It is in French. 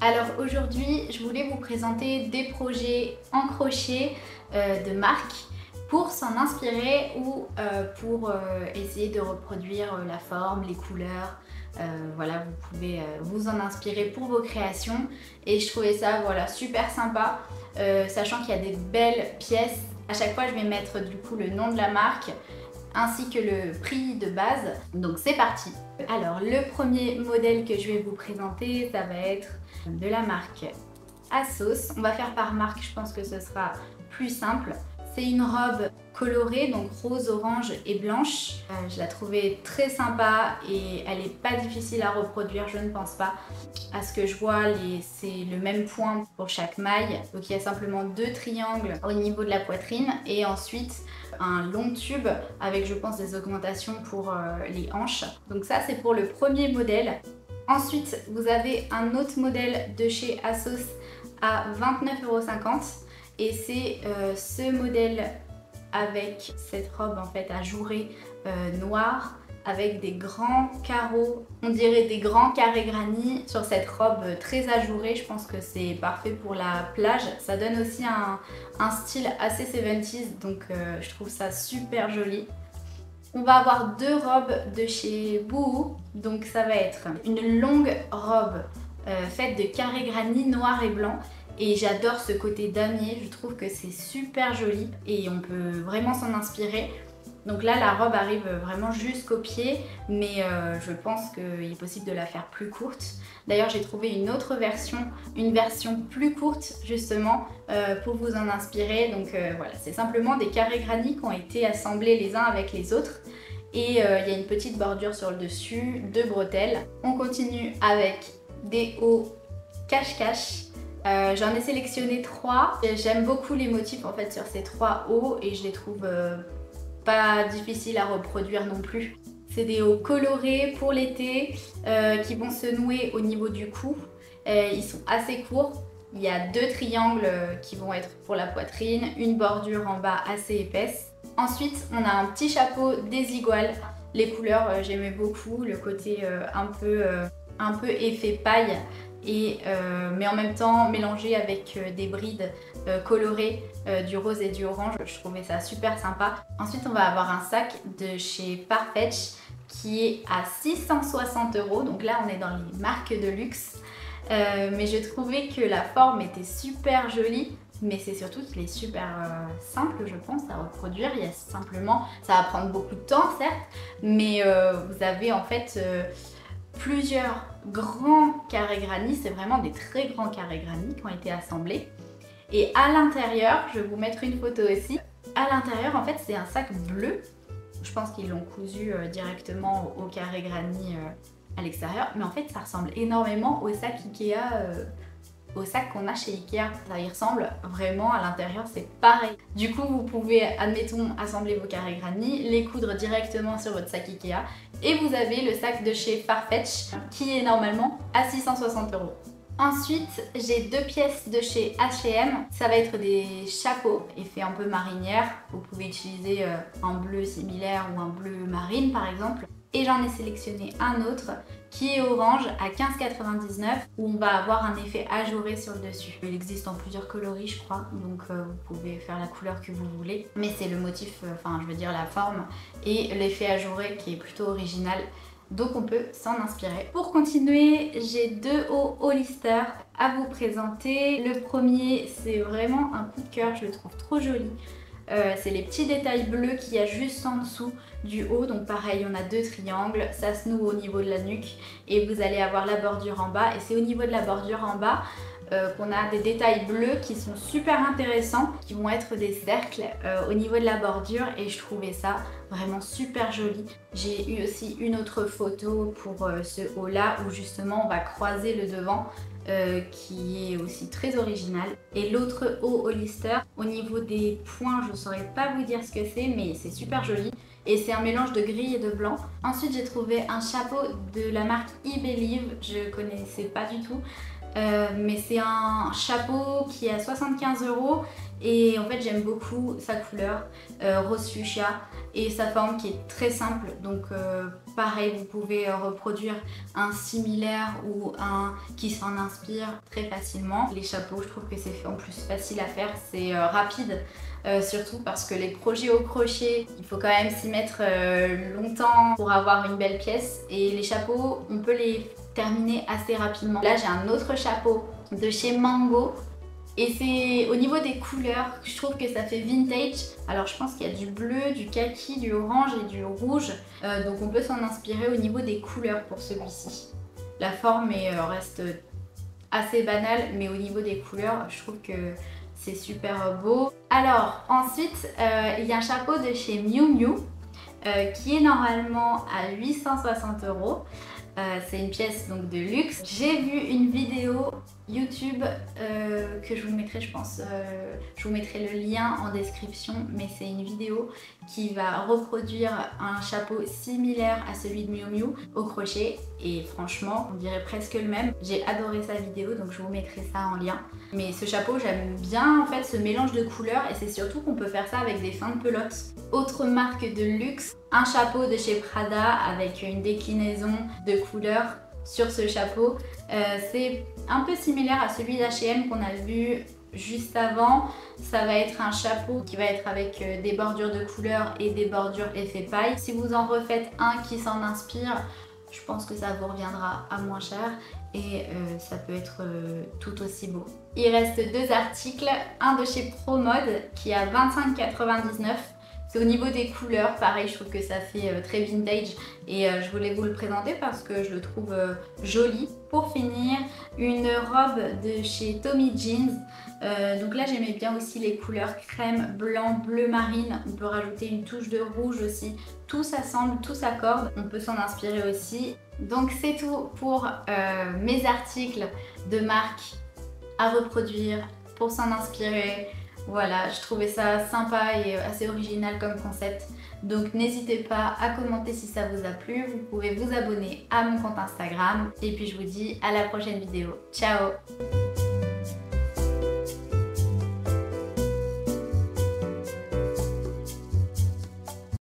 Alors aujourd'hui, je voulais vous présenter des projets en crochet de marque pour s'en inspirer ou pour essayer de reproduire la forme, les couleurs. Voilà, vous pouvez vous en inspirer pour vos créations et je trouvais ça voilà, super sympa, sachant qu'il y a des belles pièces. À chaque fois, je vais mettre du coup le nom de la marque ainsi que le prix de base. Donc c'est parti. Alors le premier modèle que je vais vous présenter, ça va être de la marque ASOS. On va faire par marque, je pense que ce sera plus simple. C'est une robe colorée, donc rose, orange et blanche. Je la trouvais très sympa et elle n'est pas difficile à reproduire, je ne pense pas. À ce que je vois, c'est le même point pour chaque maille. Donc il y a simplement 2 triangles au niveau de la poitrine et ensuite un long tube avec, je pense, des augmentations pour les hanches. Donc ça, c'est pour le premier modèle. Ensuite, vous avez un autre modèle de chez ASOS à 29,50 € et c'est ce modèle avec cette robe en fait ajourée noire avec des grands carreaux, on dirait des grands carrés granit sur cette robe très ajourée. Je pense que c'est parfait pour la plage. Ça donne aussi un style assez 70s, donc je trouve ça super joli. On va avoir 2 robes de chez Boohoo, donc ça va être une longue robe faite de carrés granit noir et blanc. Et j'adore ce côté damier, je trouve que c'est super joli et on peut vraiment s'en inspirer. Donc là, la robe arrive vraiment jusqu'au pied, mais je pense qu'il est possible de la faire plus courte. D'ailleurs, j'ai trouvé une autre version, une version plus courte justement pour vous en inspirer. Donc voilà, c'est simplement des carrés granit qui ont été assemblés les uns avec les autres. Et il y a une petite bordure sur le dessus, 2 bretelles. On continue avec des hauts cache-cache. J'en ai sélectionné 3. J'aime beaucoup les motifs en fait sur ces 3 hauts et je les trouve pas difficiles à reproduire non plus. C'est des hauts colorés pour l'été qui vont se nouer au niveau du cou. Ils sont assez courts. Il y a 2 triangles qui vont être pour la poitrine, une bordure en bas assez épaisse. Ensuite, on a un petit chapeau désigual. Les couleurs, j'aimais beaucoup, le côté un peu effet paille. Mais en même temps mélangé avec des brides colorées du rose et du orange. Je trouvais ça super sympa. Ensuite, on va avoir un sac de chez Farfetch qui est à 660 €. Donc là, on est dans les marques de luxe. Mais je trouvais que la forme était super jolie. Mais c'est surtout qu'il est super simple, je pense, à reproduire. Il y a simplement, ça va prendre beaucoup de temps, certes, mais vous avez en fait plusieurs grands carrés granit, c'est vraiment des très grands carrés granit qui ont été assemblés. Et à l'intérieur, je vais vous mettre une photo aussi. À l'intérieur, en fait, c'est un sac bleu. Je pense qu'ils l'ont cousu directement au carré granit à l'extérieur. Mais en fait, ça ressemble énormément au sac Ikea, au sac qu'on a chez Ikea. Ça y ressemble vraiment, à l'intérieur, c'est pareil. Du coup, vous pouvez, admettons, assembler vos carrés granit, les coudre directement sur votre sac Ikea. Et vous avez le sac de chez Farfetch qui est normalement à 660 €. Ensuite, j'ai 2 pièces de chez H&M. Ça va être des chapeaux, effet un peu marinière. Vous pouvez utiliser un bleu similaire ou un bleu marine par exemple. Et j'en ai sélectionné un autre qui est orange à 15,99 € où on va avoir un effet ajouré sur le dessus. Il existe en plusieurs coloris je crois, donc vous pouvez faire la couleur que vous voulez. Mais c'est le motif, enfin je veux dire la forme et l'effet ajouré qui est plutôt original. Donc on peut s'en inspirer. Pour continuer, j'ai 2 hauts Hollister à vous présenter. Le premier, c'est vraiment un coup de cœur, je le trouve trop joli. C'est les petits détails bleus qu'il y a juste en dessous du haut. Donc pareil, on a 2 triangles, ça se noue au niveau de la nuque et vous allez avoir la bordure en bas. Et c'est au niveau de la bordure en bas qu'on a des détails bleus qui sont super intéressants, qui vont être des cercles au niveau de la bordure et je trouvais ça vraiment super joli. J'ai eu aussi une autre photo pour ce haut là où justement on va croiser le devant qui est aussi très original. Et l'autre haut Hollister, au niveau des points, je ne saurais pas vous dire ce que c'est, mais c'est super joli. Et c'est un mélange de gris et de blanc. Ensuite, j'ai trouvé un chapeau de la marque eBelieve, je connaissais pas du tout. Mais c'est un chapeau qui est à 75 € Et en fait j'aime beaucoup sa couleur rose fuchsia et sa forme qui est très simple. Donc pareil, vous pouvez reproduire un similaire ou un qui s'en inspire très facilement. Les chapeaux, je trouve que c'est en plus facile à faire, c'est rapide. Surtout parce que les projets au crochet, il faut quand même s'y mettre longtemps pour avoir une belle pièce, et les chapeaux, on peut les terminer assez rapidement. Là j'ai un autre chapeau de chez Mango et c'est au niveau des couleurs que je trouve que ça fait vintage. Alors je pense qu'il y a du bleu, du kaki, du orange et du rouge, donc on peut s'en inspirer au niveau des couleurs pour celui-ci. La forme reste assez banale, mais au niveau des couleurs je trouve que c'est super beau. Alors ensuite il y a un chapeau de chez Miu Miu qui est normalement à 860 €. C'est une pièce donc de luxe. J'ai vu une vidéo YouTube que je vous mettrai, je pense, je vous mettrai le lien en description, mais c'est une vidéo qui va reproduire un chapeau similaire à celui de Miu Miu au crochet, et franchement on dirait presque le même. J'ai adoré sa vidéo, donc je vous mettrai ça en lien. Mais ce chapeau, j'aime bien en fait ce mélange de couleurs, et c'est surtout qu'on peut faire ça avec des fins de pelote. Autre marque de luxe, un chapeau de chez Prada avec une déclinaison de couleurs sur ce chapeau. C'est un peu similaire à celui d'H&M qu'on a vu juste avant. Ça va être un chapeau qui va être avec des bordures de couleurs et des bordures effet paille. Si vous en refaites un qui s'en inspire, je pense que ça vous reviendra à moins cher, et ça peut être tout aussi beau. Il reste deux articles, un de chez ProMode qui est à 25,99 €. C'est au niveau des couleurs, pareil, je trouve que ça fait très vintage, et je voulais vous le présenter parce que je le trouve joli. Pour finir, une robe de chez Tommy Jeans. Donc là j'aimais bien aussi les couleurs crème, blanc, bleu marine. On peut rajouter une touche de rouge aussi. Tout s'assemble, tout s'accorde. On peut s'en inspirer aussi. Donc c'est tout pour mes articles de marque à reproduire pour s'en inspirer. Voilà, je trouvais ça sympa et assez original comme concept. Donc n'hésitez pas à commenter si ça vous a plu. Vous pouvez vous abonner à mon compte Instagram. Et puis je vous dis à la prochaine vidéo. Ciao!